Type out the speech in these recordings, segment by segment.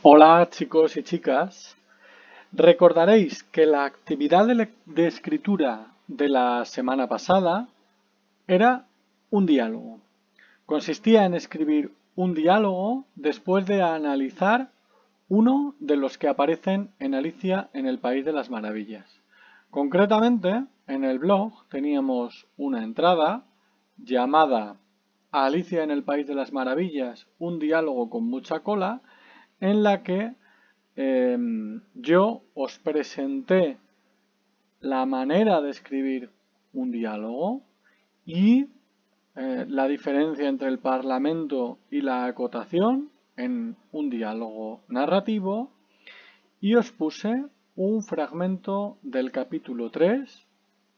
Hola chicos y chicas, recordaréis que la actividad de escritura de la semana pasada era un diálogo. Consistía en escribir un diálogo después de analizar uno de los que aparecen en Alicia en el País de las Maravillas. Concretamente, en el blog teníamos una entrada llamada Alicia en el País de las Maravillas, un diálogo con mucha cola, en la que yo os presenté la manera de escribir un diálogo y la diferencia entre el parlamento y la acotación en un diálogo narrativo y os puse un fragmento del capítulo 3,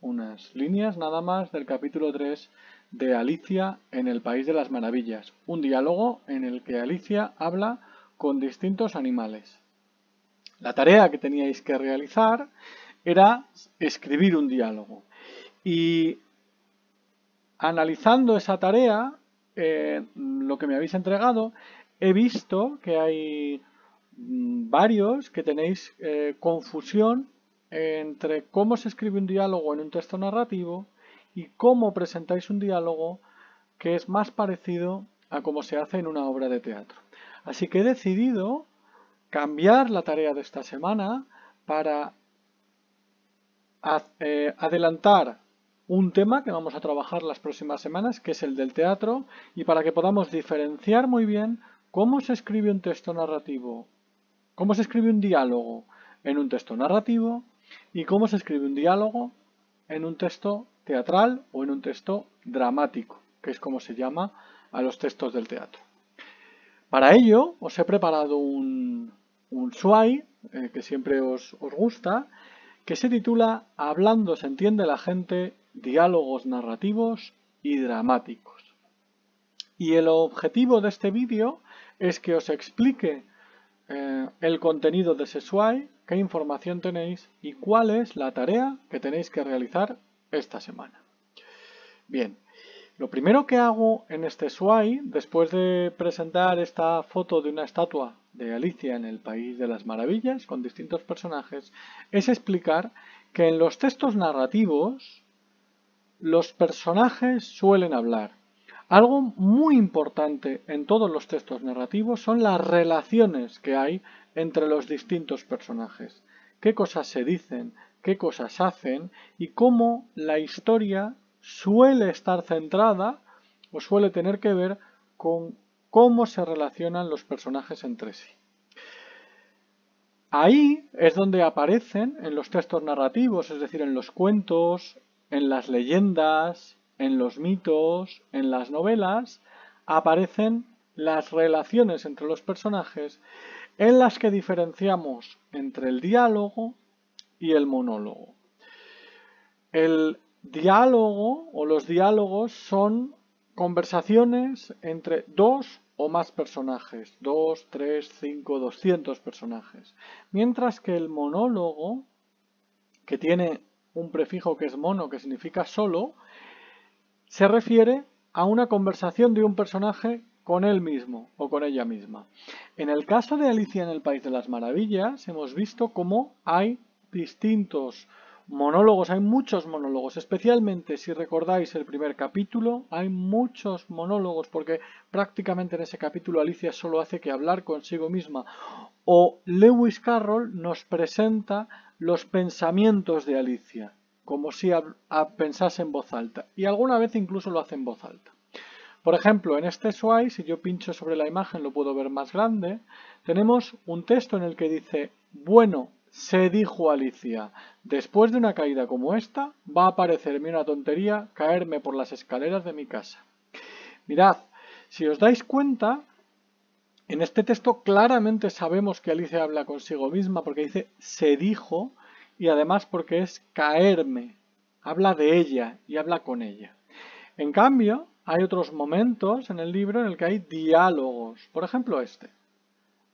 unas líneas nada más del capítulo 3 de Alicia en el País de las Maravillas, un diálogo en el que Alicia habla con distintos animales. La tarea que teníais que realizar era escribir un diálogo. Y analizando esa tarea, lo que me habéis entregado, he visto que hay varios que tenéis confusión entre cómo se escribe un diálogo en un texto narrativo y cómo presentáis un diálogo que es más parecido a cómo se hace en una obra de teatro. Así que he decidido cambiar la tarea de esta semana para adelantar un tema que vamos a trabajar las próximas semanas, que es el del teatro, y para que podamos diferenciar muy bien cómo se escribe un texto narrativo, cómo se escribe un diálogo en un texto narrativo y cómo se escribe un diálogo en un texto teatral o en un texto dramático, que es como se llama a los textos del teatro. Para ello os he preparado un SWAI, que siempre os gusta, que se titula Hablando se entiende la gente, diálogos narrativos y dramáticos. Y el objetivo de este vídeo es que os explique el contenido de ese SWAI, qué información tenéis y cuál es la tarea que tenéis que realizar esta semana. Bien, lo primero que hago en este SWAI, después de presentar esta foto de una estatua de Alicia en el País de las Maravillas con distintos personajes, es explicar que en los textos narrativos los personajes suelen hablar. Algo muy importante en todos los textos narrativos son las relaciones que hay entre los distintos personajes. Qué cosas se dicen, qué cosas hacen y cómo la historia suele estar centrada o suele tener que ver con cómo se relacionan los personajes entre sí. Ahí es donde aparecen en los textos narrativos, es decir, en los cuentos, en las leyendas, en los mitos, en las novelas, aparecen las relaciones entre los personajes en las que diferenciamos entre el diálogo y el monólogo. El diálogo o los diálogos son conversaciones entre dos o más personajes, 2, 3, 5, 200 personajes. Mientras que el monólogo, que tiene un prefijo que es mono, que significa solo, se refiere a una conversación de un personaje con él mismo o con ella misma. En el caso de Alicia en el País de las Maravillas, hemos visto cómo hay distintos monólogos, hay muchos monólogos, especialmente si recordáis el primer capítulo, hay muchos monólogos porque prácticamente en ese capítulo Alicia solo hace que hablar consigo misma. O Lewis Carroll nos presenta los pensamientos de Alicia, como si pensase en voz alta, y alguna vez incluso lo hace en voz alta. Por ejemplo, en este SWAI, si yo pincho sobre la imagen lo puedo ver más grande, tenemos un texto en el que dice, bueno, se dijo Alicia, después de una caída como esta, va a parecerme una tontería caerme por las escaleras de mi casa. Mirad, si os dais cuenta, en este texto claramente sabemos que Alicia habla consigo misma porque dice se dijo y además porque es caerme, habla de ella y habla con ella. En cambio, hay otros momentos en el libro en el que hay diálogos. Por ejemplo, este.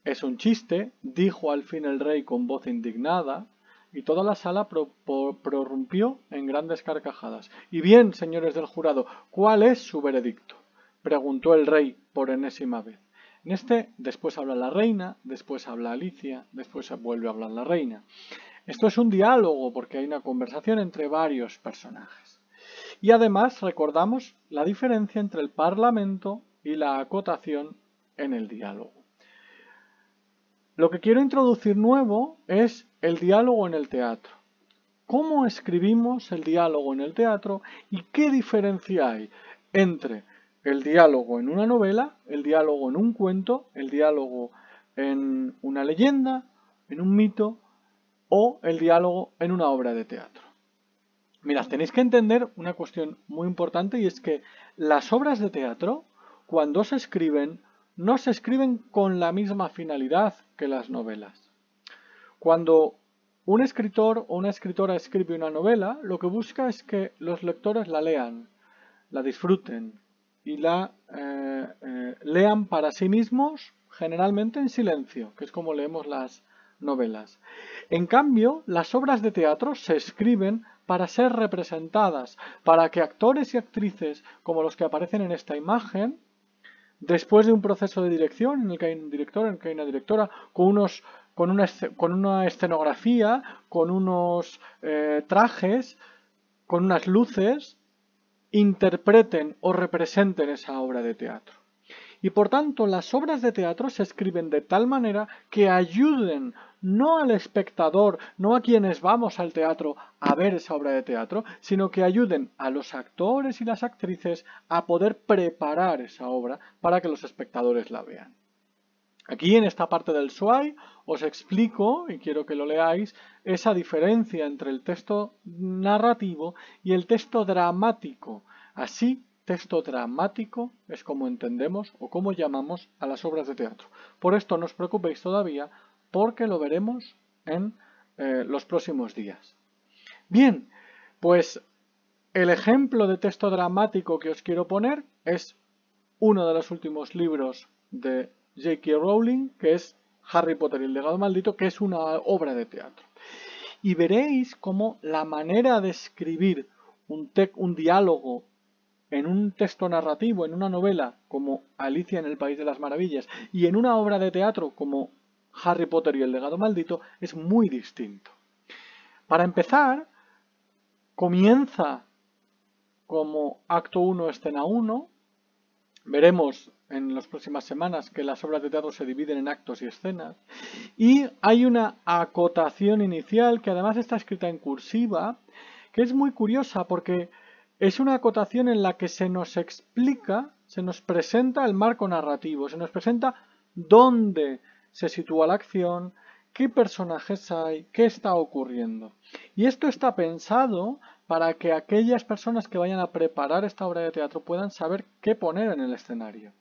Es un chiste, dijo al fin el rey con voz indignada, y toda la sala prorrumpió en grandes carcajadas. Y bien, señores del jurado, ¿cuál es su veredicto? Preguntó el rey por enésima vez. En este después habla la reina, después habla Alicia, después vuelve a hablar la reina. Esto es un diálogo porque hay una conversación entre varios personajes. Y además recordamos la diferencia entre el parlamento y la acotación en el diálogo. Lo que quiero introducir nuevo es el diálogo en el teatro. ¿Cómo escribimos el diálogo en el teatro y qué diferencia hay entre el diálogo en una novela, el diálogo en un cuento, el diálogo en una leyenda, en un mito o el diálogo en una obra de teatro? Mirad, tenéis que entender una cuestión muy importante y es que las obras de teatro, cuando se escriben, no se escriben con la misma finalidad que las novelas. Cuando un escritor o una escritora escribe una novela, lo que busca es que los lectores la lean, la disfruten y la lean para sí mismos, generalmente en silencio, que es como leemos las novelas. En cambio, las obras de teatro se escriben para ser representadas, para que actores y actrices, como los que aparecen en esta imagen, después de un proceso de dirección en el que hay un director, en el que hay una directora, con una escenografía, con unos trajes, con unas luces, interpreten o representen esa obra de teatro. Y por tanto, las obras de teatro se escriben de tal manera que ayuden no al espectador, no a quienes vamos al teatro a ver esa obra de teatro, sino que ayuden a los actores y las actrices a poder preparar esa obra para que los espectadores la vean. Aquí en esta parte del SWAI os explico, y quiero que lo leáis, esa diferencia entre el texto narrativo y el texto dramático. Así, texto dramático es como entendemos o como llamamos a las obras de teatro. Por esto no os preocupéis todavía, porque lo veremos en los próximos días. Bien, pues el ejemplo de texto dramático que os quiero poner es uno de los últimos libros de J.K. Rowling, que es Harry Potter y el legado maldito, que es una obra de teatro. Y veréis cómo la manera de escribir un diálogo en un texto narrativo, en una novela como Alicia en el País de las Maravillas, y en una obra de teatro como Harry Potter y el legado maldito, es muy distinto. Para empezar, comienza como acto 1, escena 1. Veremos en las próximas semanas que las obras de teatro se dividen en actos y escenas. Y hay una acotación inicial que además está escrita en cursiva, que es muy curiosa porque es una acotación en la que se nos explica, se nos presenta el marco narrativo, se nos presenta dónde se sitúa la acción, qué personajes hay, qué está ocurriendo. Y esto está pensado para que aquellas personas que vayan a preparar esta obra de teatro puedan saber qué poner en el escenario.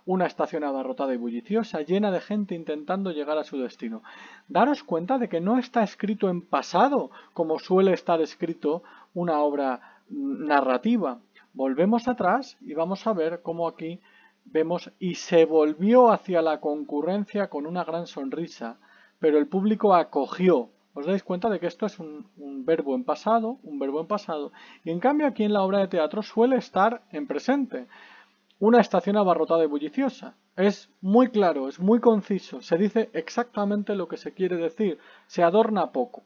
Una estación abarrotada y bulliciosa, llena de gente intentando llegar a su destino. Daros cuenta de que no está escrito en pasado, como suele estar escrito una obra narrativa. Volvemos atrás y vamos a ver cómo aquí vemos y se volvió hacia la concurrencia con una gran sonrisa, pero el público acogió. Os dais cuenta de que esto es un verbo en pasado, y en cambio aquí en la obra de teatro suele estar en presente. Una estación abarrotada y bulliciosa. Es muy claro, es muy conciso, se dice exactamente lo que se quiere decir, se adorna poco.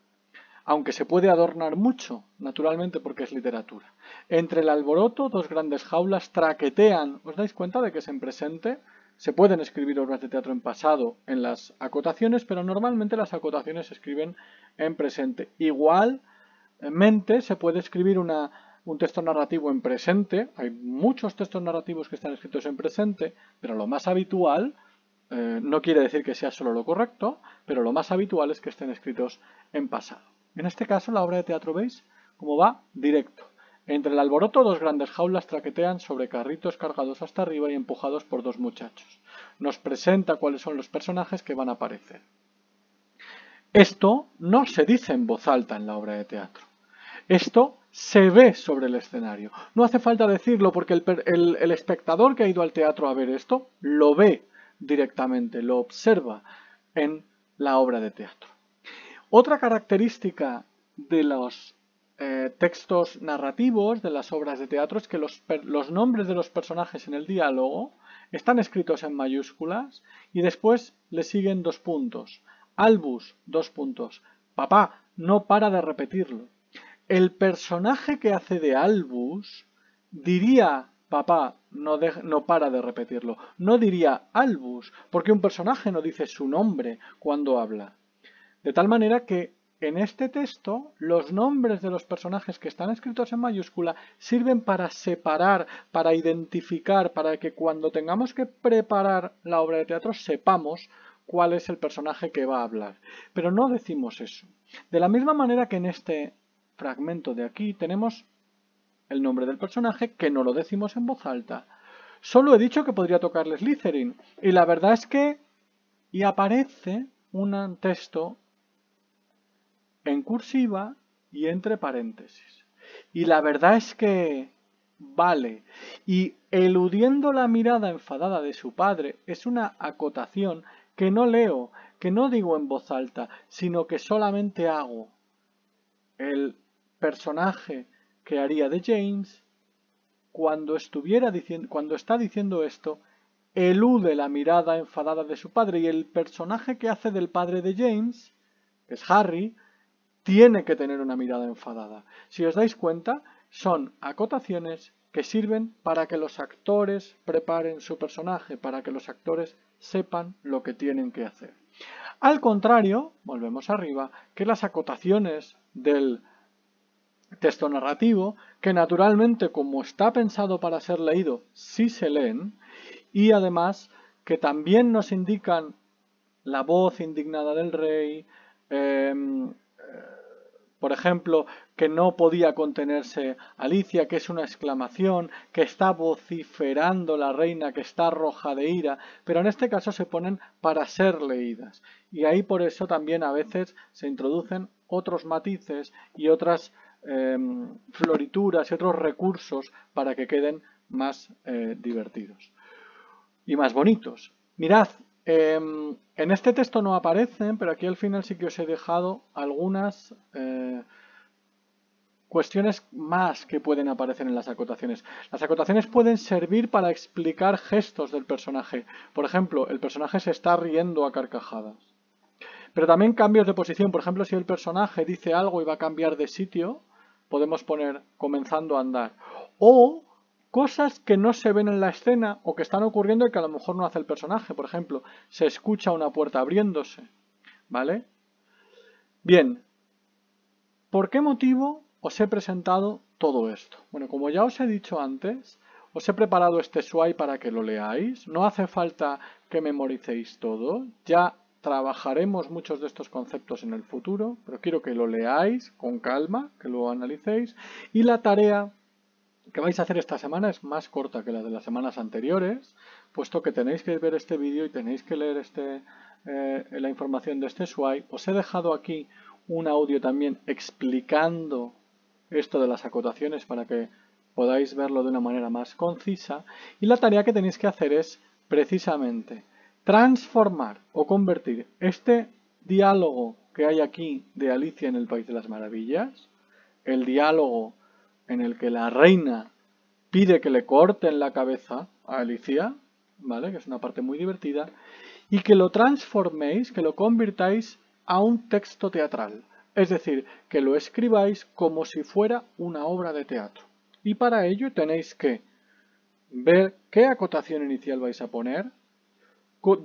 Aunque se puede adornar mucho, naturalmente porque es literatura. Entre el alboroto, dos grandes jaulas traquetean. ¿Os dais cuenta de que es en presente? Se pueden escribir obras de teatro en pasado en las acotaciones, pero normalmente las acotaciones se escriben en presente. Igualmente se puede escribir un texto narrativo en presente. Hay muchos textos narrativos que están escritos en presente, pero lo más habitual, no quiere decir que sea solo lo correcto, pero lo más habitual es que estén escritos en pasado. En este caso, la obra de teatro, ¿veis cómo va? Directo. Entre el alboroto, dos grandes jaulas traquetean sobre carritos cargados hasta arriba y empujados por dos muchachos. Nos presenta cuáles son los personajes que van a aparecer. Esto no se dice en voz alta en la obra de teatro. Esto se ve sobre el escenario. No hace falta decirlo porque el espectador que ha ido al teatro a ver esto lo ve directamente, lo observa en la obra de teatro. Otra característica de los textos narrativos de las obras de teatro es que los nombres de los personajes en el diálogo están escritos en mayúsculas y después le siguen 2 puntos. Albus, 2 puntos. Papá no para de repetirlo. El personaje que hace de Albus diría papá no para de repetirlo. No diría Albus, porque un personaje no dice su nombre cuando habla. De tal manera que en este texto los nombres de los personajes que están escritos en mayúscula sirven para separar, para identificar, para que cuando tengamos que preparar la obra de teatro sepamos cuál es el personaje que va a hablar. Pero no decimos eso. De la misma manera que en este fragmento de aquí tenemos el nombre del personaje que no lo decimos en voz alta. Solo he dicho que podría tocarle Slytherin y la verdad es que aparece un texto en cursiva y entre paréntesis. Y la verdad es que vale. Y eludiendo la mirada enfadada de su padre es una acotación que no leo, que no digo en voz alta, sino que solamente hago. El personaje que haría de James, cuando está diciendo esto, elude la mirada enfadada de su padre. Y el personaje que hace del padre de James, que es Harry, tiene que tener una mirada enfadada. Si os dais cuenta, son acotaciones que sirven para que los actores preparen su personaje, para que los actores sepan lo que tienen que hacer. Al contrario, volvemos arriba, que las acotaciones del texto narrativo, que naturalmente, como está pensado para ser leído, sí se leen, y además que también nos indican la voz indignada del rey, por ejemplo, que no podía contenerse Alicia, que es una exclamación, que está vociferando la reina, que está roja de ira, pero en este caso se ponen para ser leídas. Y ahí por eso también a veces se introducen otros matices y otras florituras y otros recursos para que queden más divertidos y más bonitos. Mirad, en este texto no aparecen, pero aquí al final sí que os he dejado algunas cuestiones más que pueden aparecer en las acotaciones. Las acotaciones pueden servir para explicar gestos del personaje. Por ejemplo, el personaje se está riendo a carcajadas. Pero también cambios de posición. Por ejemplo, si el personaje dice algo y va a cambiar de sitio, podemos poner comenzando a andar. O cosas que no se ven en la escena o que están ocurriendo y que a lo mejor no hace el personaje. Por ejemplo, se escucha una puerta abriéndose. ¿Vale? Bien. ¿Por qué motivo os he presentado todo esto? Bueno, como ya os he dicho antes, os he preparado este slide para que lo leáis. No hace falta que memoricéis todo. Ya trabajaremos muchos de estos conceptos en el futuro, pero quiero que lo leáis con calma, que lo analicéis. Y la tarea que vais a hacer esta semana es más corta que la de las semanas anteriores, puesto que tenéis que ver este vídeo y tenéis que leer la información de este slide. Os he dejado aquí un audio también explicando esto de las acotaciones para que podáis verlo de una manera más concisa. Y la tarea que tenéis que hacer es precisamente transformar o convertir este diálogo que hay aquí de Alicia en el País de las Maravillas, el diálogo en el que la reina pide que le corten la cabeza a Alicia, ¿vale? Que es una parte muy divertida, y que lo transforméis, que lo convirtáis a un texto teatral. Es decir, que lo escribáis como si fuera una obra de teatro. Y para ello tenéis que ver qué acotación inicial vais a poner,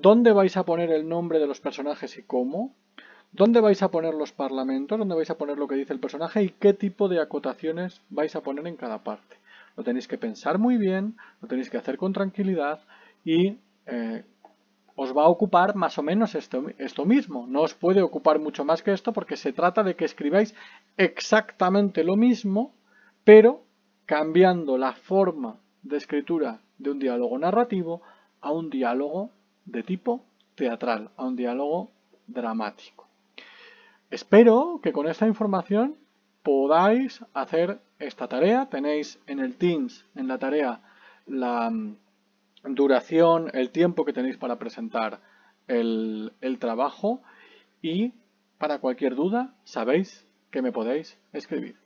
dónde vais a poner el nombre de los personajes y cómo, dónde vais a poner los parlamentos, dónde vais a poner lo que dice el personaje y qué tipo de acotaciones vais a poner en cada parte. Lo tenéis que pensar muy bien, lo tenéis que hacer con tranquilidad y os va a ocupar más o menos esto mismo. No os puede ocupar mucho más que esto porque se trata de que escribáis exactamente lo mismo, pero cambiando la forma de escritura de un diálogo narrativo a un diálogo de tipo teatral, a un diálogo dramático. Espero que con esta información podáis hacer esta tarea. Tenéis en el Teams, en la tarea, la duración, el tiempo que tenéis para presentar el trabajo y para cualquier duda sabéis que me podéis escribir.